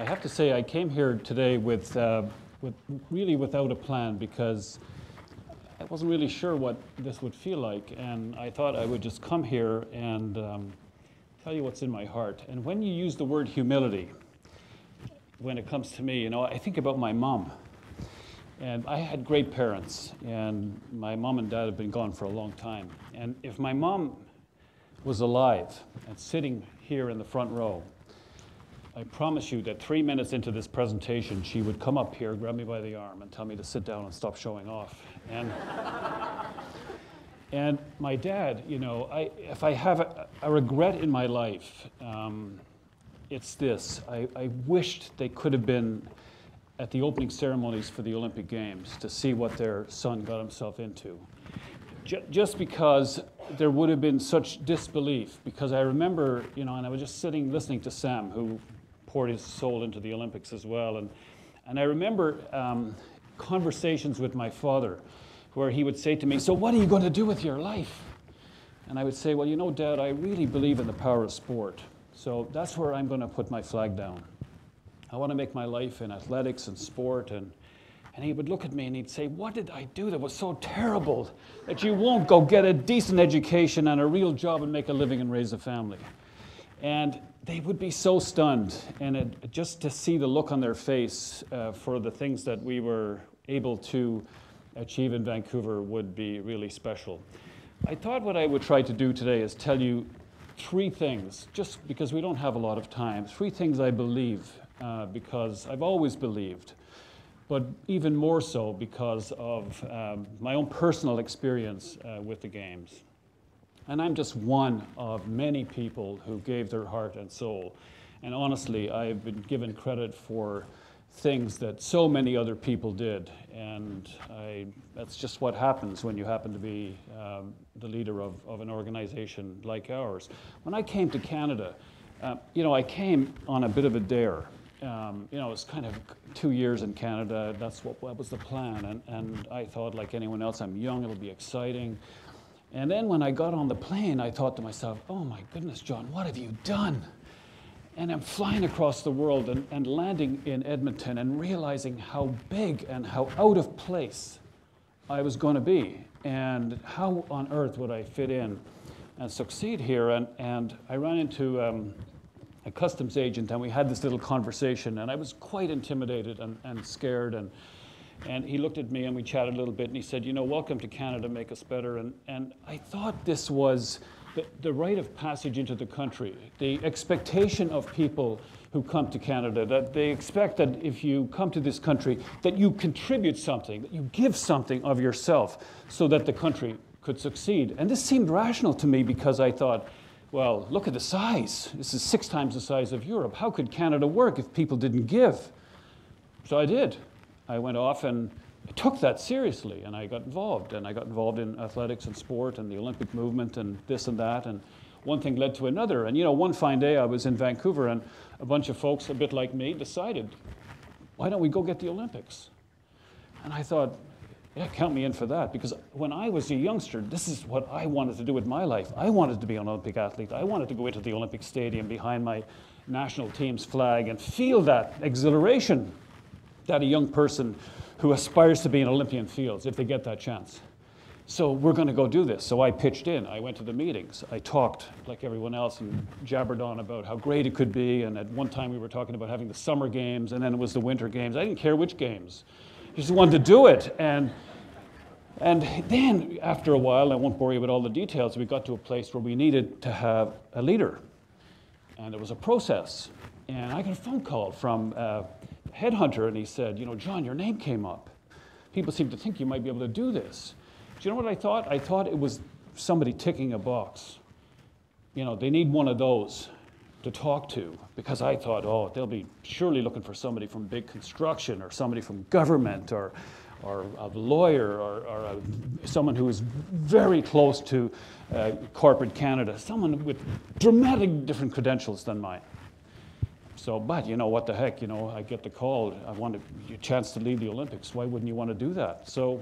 have to say I came here today with really without a plan, because I wasn't really sure what this would feel like, and I thought I would just come here and tell you what's in my heart. And when you use the word humility, when it comes to me, you know, I think about my mom. And I had great parents, and my mom and dad have been gone for a long time. And if my mom was alive and sitting here in the front row, I promise you that 3 minutes into this presentation, she would come up here, grab me by the arm, and tell me to sit down and stop showing off. And my dad, you know, if I have a regret in my life, it's this. I wished they could have been at the opening ceremonies for the Olympic Games to see what their son got himself into. Just because there would have been such disbelief, because I remember, you know, and I was just sitting listening to Sam, who poured his soul into the Olympics as well, and I remember conversations with my father where he would say to me, "So what are you going to do with your life?" And I would say, "Well, you know, Dad, I really believe in the power of sport, so that's where I'm going to put my flag down. I want to make my life in athletics and sport." And he would look at me and he'd say, "What did I do that was so terrible that you won't go get a decent education and a real job and make a living and raise a family?" And they would be so stunned. And just to see the look on their face for the things that we were able to achieve in Vancouver would be really special. I thought what I would try to do today is tell you 3 things, just because we don't have a lot of time, 3 things I believe, because I've always believed, but even more so because of my own personal experience with the Games. And I'm just one of many people who gave their heart and soul. And honestly, I've been given credit for things that so many other people did. And that's just what happens when you happen to be the leader of an organization like ours. When I came to Canada, you know, I came on a bit of a dare. You know, it was kind of 2 years in Canada. That was the plan. And I thought, like anyone else, I'm young, it'll be exciting. And then when I got on the plane, I thought to myself, "Oh my goodness, John, what have you done?" And I'm flying across the world and landing in Edmonton and realizing how big and how out of place I was going to be, and how on earth would I fit in and succeed here. And I ran into a customs agent, and we had this little conversation, and I was quite intimidated and scared. And he looked at me and we chatted a little bit, and he said, "You know, welcome to Canada, make us better." And I thought this was the rite of passage into the country, the expectation of people who come to Canada, that they expect that if you come to this country, that you contribute something, that you give something of yourself so that the country could succeed. And this seemed rational to me, because I thought, well, look at the size. This is 6 times the size of Europe. How could Canada work if people didn't give? So I did. I went off and took that seriously, and I got involved. And I got involved in athletics and sport and the Olympic movement and this and that. And one thing led to another. And, you know, one fine day I was in Vancouver, and a bunch of folks, a bit like me, decided, why don't we go get the Olympics? And I thought, yeah, count me in for that. Because when I was a youngster, this is what I wanted to do with my life. I wanted to be an Olympic athlete. I wanted to go into the Olympic Stadium behind my national team's flag and feel that exhilaration that a young person who aspires to be an Olympian feels if they get that chance. So we're going to go do this. So I pitched in. I went to the meetings. I talked like everyone else and jabbered on about how great it could be. And at one time we were talking about having the summer games, and then it was the winter games. I didn't care which games. I just wanted to do it. And then after a while, I won't bore you with all the details, we got to a place where we needed to have a leader. And it was a process. And I got a phone call from headhunter, and he said, "You know, John, your name came up. People seem to think you might be able to do this." Do you know what I thought? I thought it was somebody ticking a box. You know, they need one of those to talk to, because I thought, oh, they'll be surely looking for somebody from big construction, or somebody from government, or a lawyer, or someone who is very close to corporate Canada, someone with dramatically different credentials than mine. So, but you know, what the heck, you know, I get the call, I want a chance to lead the Olympics. Why wouldn't you want to do that? So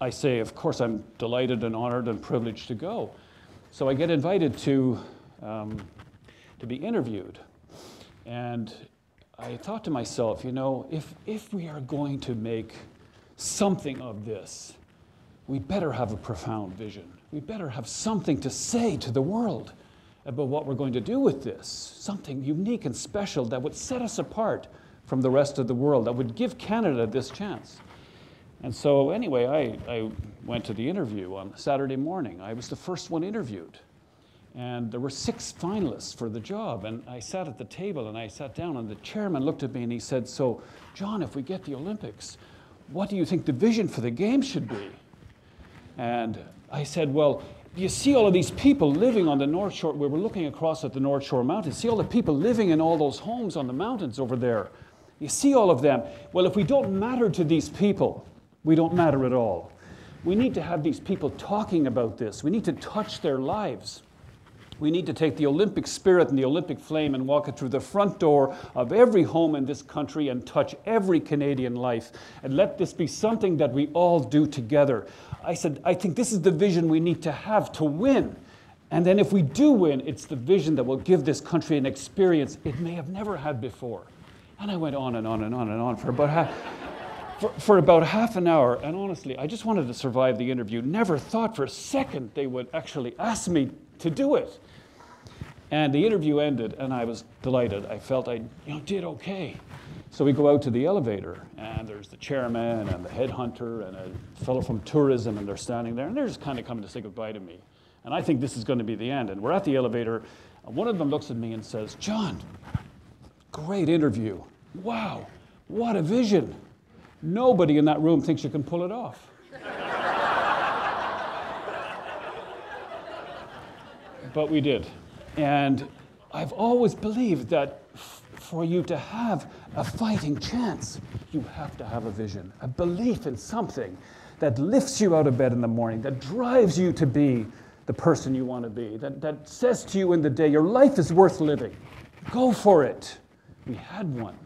I say, of course, I'm delighted and honored and privileged to go. So I get invited to be interviewed. And I thought to myself, if we are going to make something of this, we better have a profound vision. We better have something to say to the world about what we're going to do with this, something unique and special that would set us apart from the rest of the world, that would give Canada this chance. And so anyway, I went to the interview on Saturday morning. I was the first one interviewed. And there were 6 finalists for the job. And I sat at the table and I sat down and the chairman looked at me and he said, "So, John, if we get the Olympics, what do you think the vision for the games should be?" And I said, "Well, you see all of these people living on the North Shore." We were looking across at the North Shore Mountains. See all the people living in all those homes on the mountains over there. You see all of them. Well, if we don't matter to these people, we don't matter at all. We need to have these people talking about this. We need to touch their lives. We need to take the Olympic spirit and the Olympic flame and walk it through the front door of every home in this country and touch every Canadian life. And let this be something that we all do together. I said, I think this is the vision we need to have to win. And then if we do win, it's the vision that will give this country an experience it may have never had before. And I went on and on and on and on for about half an hour. And honestly, I just wanted to survive the interview. Never thought for a second they would actually ask me to do it. And the interview ended, and I was delighted. I felt I did okay. So we go out to the elevator, and there's the chairman and the headhunter and a fellow from tourism, and they're standing there, and they're just kind of coming to say goodbye to me. And I think this is going to be the end. And we're at the elevator, and one of them looks at me and says, "John, great interview. Wow, what a vision. Nobody in that room thinks you can pull it off." But we did. And I've always believed that for you to have a fighting chance, you have to have a vision, a belief in something that lifts you out of bed in the morning, that drives you to be the person you want to be, that says to you in the day, your life is worth living. Go for it. We had one.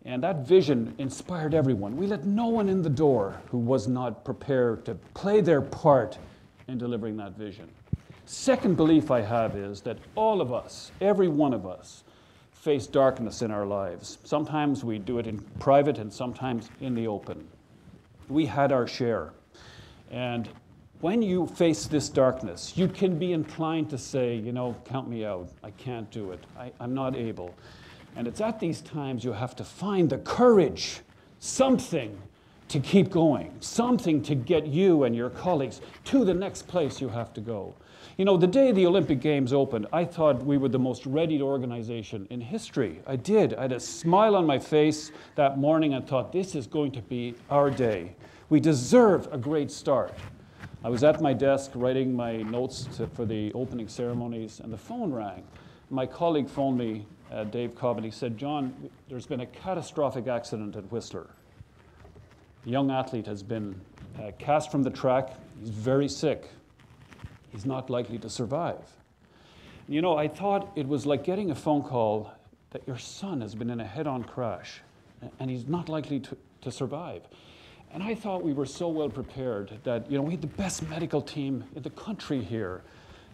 And that vision inspired everyone. We let no one in the door who was not prepared to play their part in delivering that vision. Second belief I have is that all of us, every one of us, face darkness in our lives. Sometimes we do it in private and sometimes in the open. We had our share. And when you face this darkness, you can be inclined to say, count me out. I can't do it. I'm not able. And it's at these times you have to find the courage, something to keep going, something to get you and your colleagues to the next place you have to go. The day the Olympic Games opened, I thought we were the most readied organization in history. I did. I had a smile on my face that morning and thought, this is going to be our day. We deserve a great start. I was at my desk writing my notes for the opening ceremonies, and the phone rang. My colleague phoned me, Dave Cobb, and he said, "John, there's been a catastrophic accident at Whistler. A young athlete has been cast from the track. He's very sick. He's not likely to survive." I thought it was like getting a phone call that your son has been in a head-on crash and he's not likely to survive. And I thought we were so well prepared that, we had the best medical team in the country here.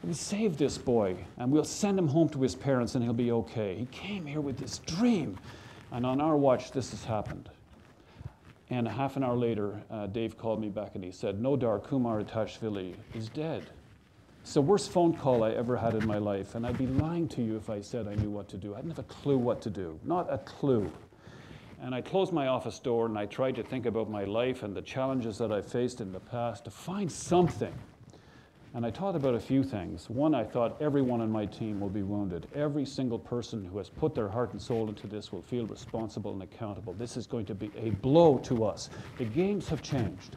We'll save this boy and we'll send him home to his parents and he'll be okay. He came here with this dream, and on our watch this has happened. And a half an hour later, Dave called me back and he said, "Nodar Kumaritashvili is dead." It's the worst phone call I ever had in my life, and I'd be lying to you if I said I knew what to do. I didn't have a clue what to do, not a clue. And I closed my office door and I tried to think about my life and the challenges that I faced in the past to find something. And I thought about a few things. One, I thought everyone on my team will be wounded. Every single person who has put their heart and soul into this will feel responsible and accountable. This is going to be a blow to us. The games have changed.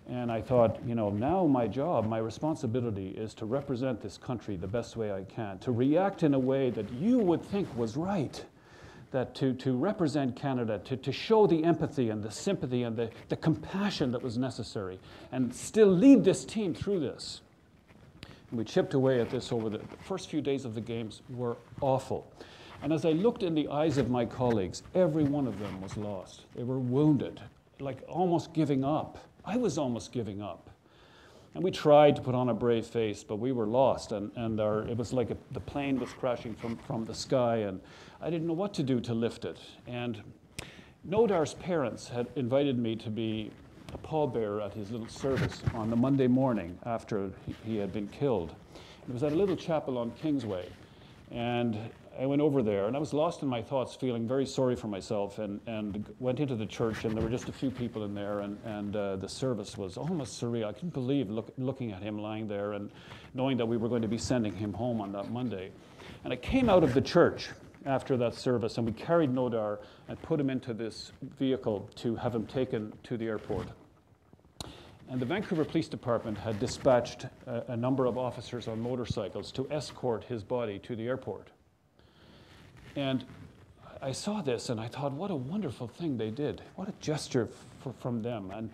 And I thought, now my job, my responsibility is to represent this country the best way I can, to react in a way that you would think was right, that to represent Canada, to show the empathy and the sympathy and the compassion that was necessary, and still lead this team through this. And we chipped away at this over the first few days of the games were awful. And as I looked in the eyes of my colleagues, every one of them was lost. They were wounded, like almost giving up. I was almost giving up. And we tried to put on a brave face, but we were lost, and it was like the plane was crashing from the sky, and I didn't know what to do to lift it. And Nodar's parents had invited me to be a pallbearer at his little service on the Monday morning after he had been killed. It was at a little chapel on Kingsway, and I went over there, and I was lost in my thoughts, feeling very sorry for myself, and went into the church, and there were just a few people in there, and the service was almost surreal. I couldn't believe looking at him lying there and knowing that we were going to be sending him home on that Monday. And I came out of the church after that service, and we carried Nodar and put him into this vehicle to have him taken to the airport. And the Vancouver Police Department had dispatched a number of officers on motorcycles to escort his body to the airport. And I saw this and I thought, what a wonderful thing they did. What a gesture from them. And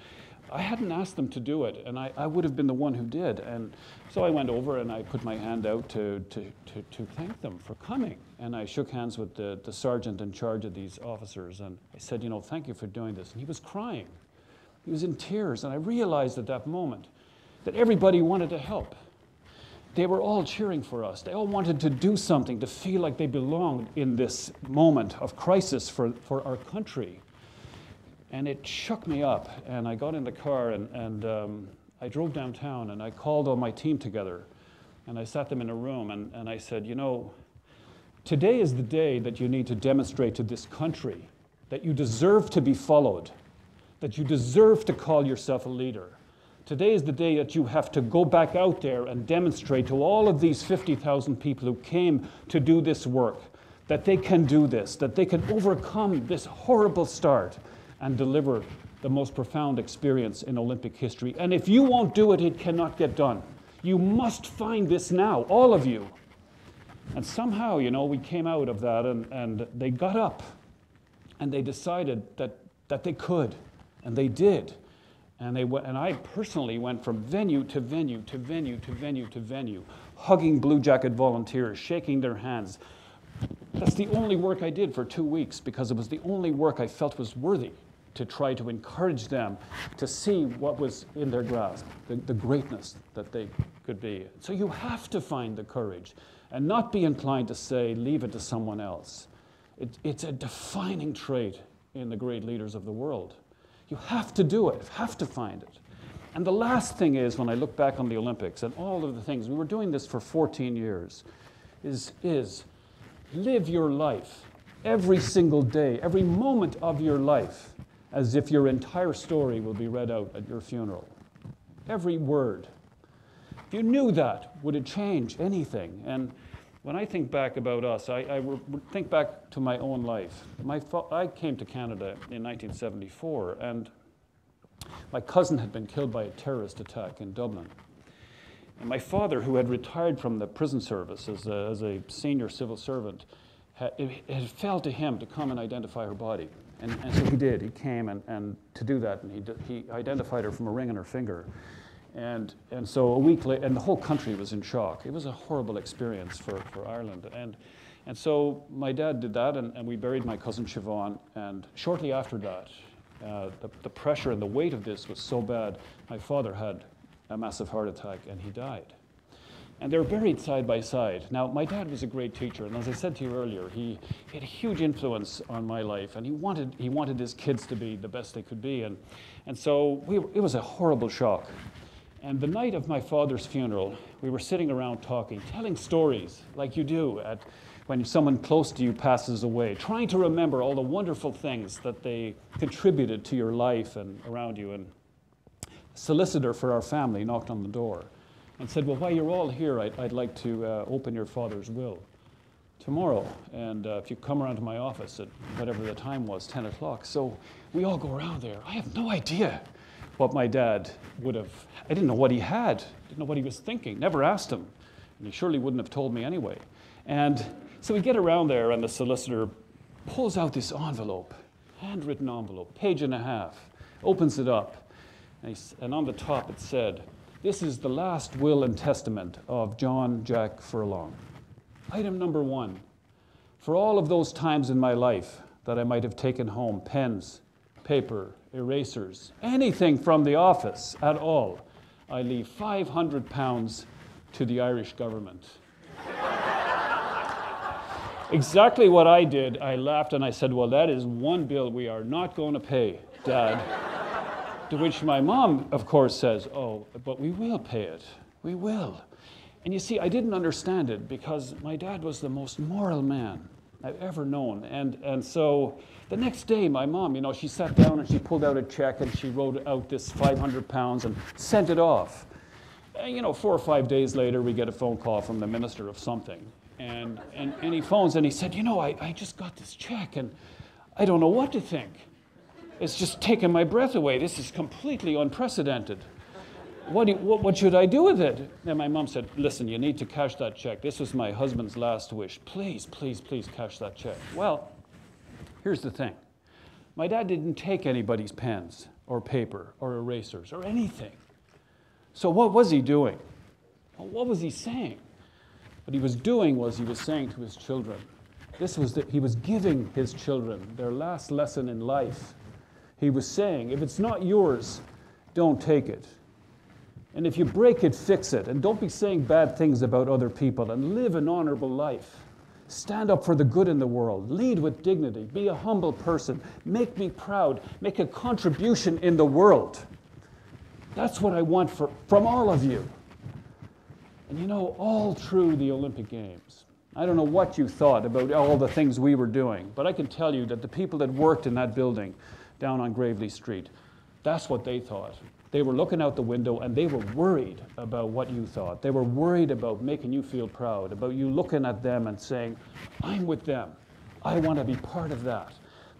I hadn't asked them to do it, and I would have been the one who did. And so I went over and I put my hand out to thank them for coming. And I shook hands with the sergeant in charge of these officers, and I said, thank you for doing this. And he was crying. He was in tears, and I realized at that moment that everybody wanted to help. They were all cheering for us. They all wanted to do something, to feel like they belonged in this moment of crisis for our country. And it shook me up, and I got in the car, and I drove downtown, and I called all my team together, and I sat them in a room, and I said, today is the day that you need to demonstrate to this country that you deserve to be followed, that you deserve to call yourself a leader. Today is the day that you have to go back out there and demonstrate to all of these 50,000 people who came to do this work that they can do this, that they can overcome this horrible start and deliver the most profound experience in Olympic history. And if you won't do it, it cannot get done. You must find this now, all of you. And somehow, we came out of that, and they got up and they decided that they could, and they did. And I personally went from venue to venue to venue to venue to venue, hugging Blue Jacket volunteers, shaking their hands. That's the only work I did for 2 weeks, because it was the only work I felt was worthy to try to encourage them to see what was in their grasp, the greatness that they could be. So you have to find the courage and not be inclined to say, leave it to someone else. It's a defining trait in the great leaders of the world. You have to do it, you have to find it. And the last thing is, when I look back on the Olympics and all of the things, we were doing this for 14 years, is live your life every single day, every moment of your life, as if your entire story will be read out at your funeral. Every word. If you knew that, would it change anything? And when I think back about us, I think back to my own life. I came to Canada in 1974, and my cousin had been killed by a terrorist attack in Dublin. And my father, who had retired from the prison service as a senior civil servant, it fell to him to come and identify her body. And so he did. He came and to do that, and he identified her from a ring on her finger. And so a week later, and the whole country was in shock. It was a horrible experience for Ireland. And so my dad did that, and we buried my cousin Siobhan. And shortly after that, the pressure and the weight of this was so bad, my father had a massive heart attack, and he died. And they were buried side by side. Now, my dad was a great teacher, and as I said to you earlier, he had a huge influence on my life, and he wanted his kids to be the best they could be. And so it was a horrible shock. And the night of my father's funeral, we were sitting around talking, telling stories like you do when someone close to you passes away, trying to remember all the wonderful things that they contributed to your life and around you. And a solicitor for our family knocked on the door and said, well, while you're all here, I'd like to open your father's will tomorrow. And if you come around to my office at whatever the time was, 10 o'clock. So we all go around there. I have no idea what my dad would have. I didn't know what he had. Didn't know what he was thinking. Never asked him. And he surely wouldn't have told me anyway. And so we get around there, and the solicitor pulls out this envelope, handwritten envelope, page and a half, opens it up. And on the top it said, this is the last will and testament of John Jack Furlong. Item number 1, for all of those times in my life that I might have taken home pens, paper, erasers, anything from the office at all, I leave £500 to the Irish government. Exactly what I did. I laughed and I said, well, that is one bill we are not going to pay, Dad. To which my mom, of course, says, oh, but we will pay it. We will. And you see, I didn't understand it because my dad was the most moral man I've ever known. And so the next day, my mom, you know, she sat down and she pulled out a check and she wrote out this £500 and sent it off. And, you know, 4 or 5 days later, we get a phone call from the minister of something. And he phones and he said, you know, I just got this check and I don't know what to think. It's just taken my breath away. This is completely unprecedented. What should I do with it? And my mom said, listen, you need to cash that check. This was my husband's last wish. Please, please, please cash that check. Well, here's the thing. My dad didn't take anybody's pens or paper or erasers or anything. So what was he doing? Well, what was he saying? What he was doing was he was saying to his children, he was giving his children their last lesson in life. He was saying, if it's not yours, don't take it. And if you break it, fix it. And don't be saying bad things about other people and live an honorable life. Stand up for the good in the world. Lead with dignity. Be a humble person. Make me proud. Make a contribution in the world. That's what I want from all of you. And you know, all through the Olympic Games, I don't know what you thought about all the things we were doing, but I can tell you that the people that worked in that building down on Gravely Street, that's what they thought. They were looking out the window and they were worried about what you thought. They were worried about making you feel proud, about you looking at them and saying, I'm with them. I want to be part of that.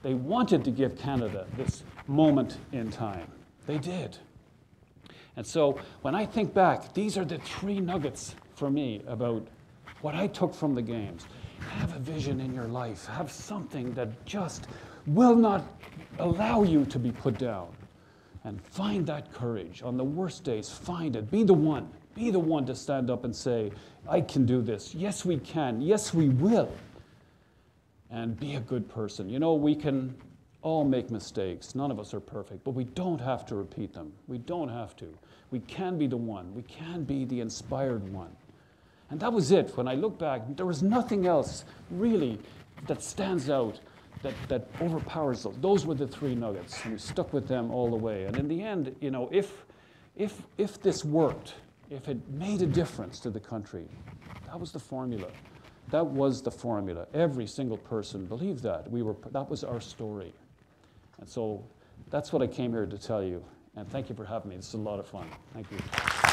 They wanted to give Canada this moment in time. They did. And so when I think back, these are the 3 nuggets for me about what I took from the Games. Have a vision in your life. Have something that just will not allow you to be put down. And find that courage. On the worst days, find it. Be the one. Be the one to stand up and say, I can do this. Yes, we can. Yes, we will. And be a good person. You know, we can all make mistakes. None of us are perfect, but we don't have to repeat them. We don't have to. We can be the one. We can be the inspired one. And that was it. When I look back, there was nothing else really that stands out, that overpowers those. Those were the 3 nuggets, and we stuck with them all the way. And in the end, you know, if this worked, if it made a difference to the country, that was the formula. That was the formula. Every single person believed that. That was our story. And so that's what I came here to tell you. And thank you for having me. This is a lot of fun. Thank you.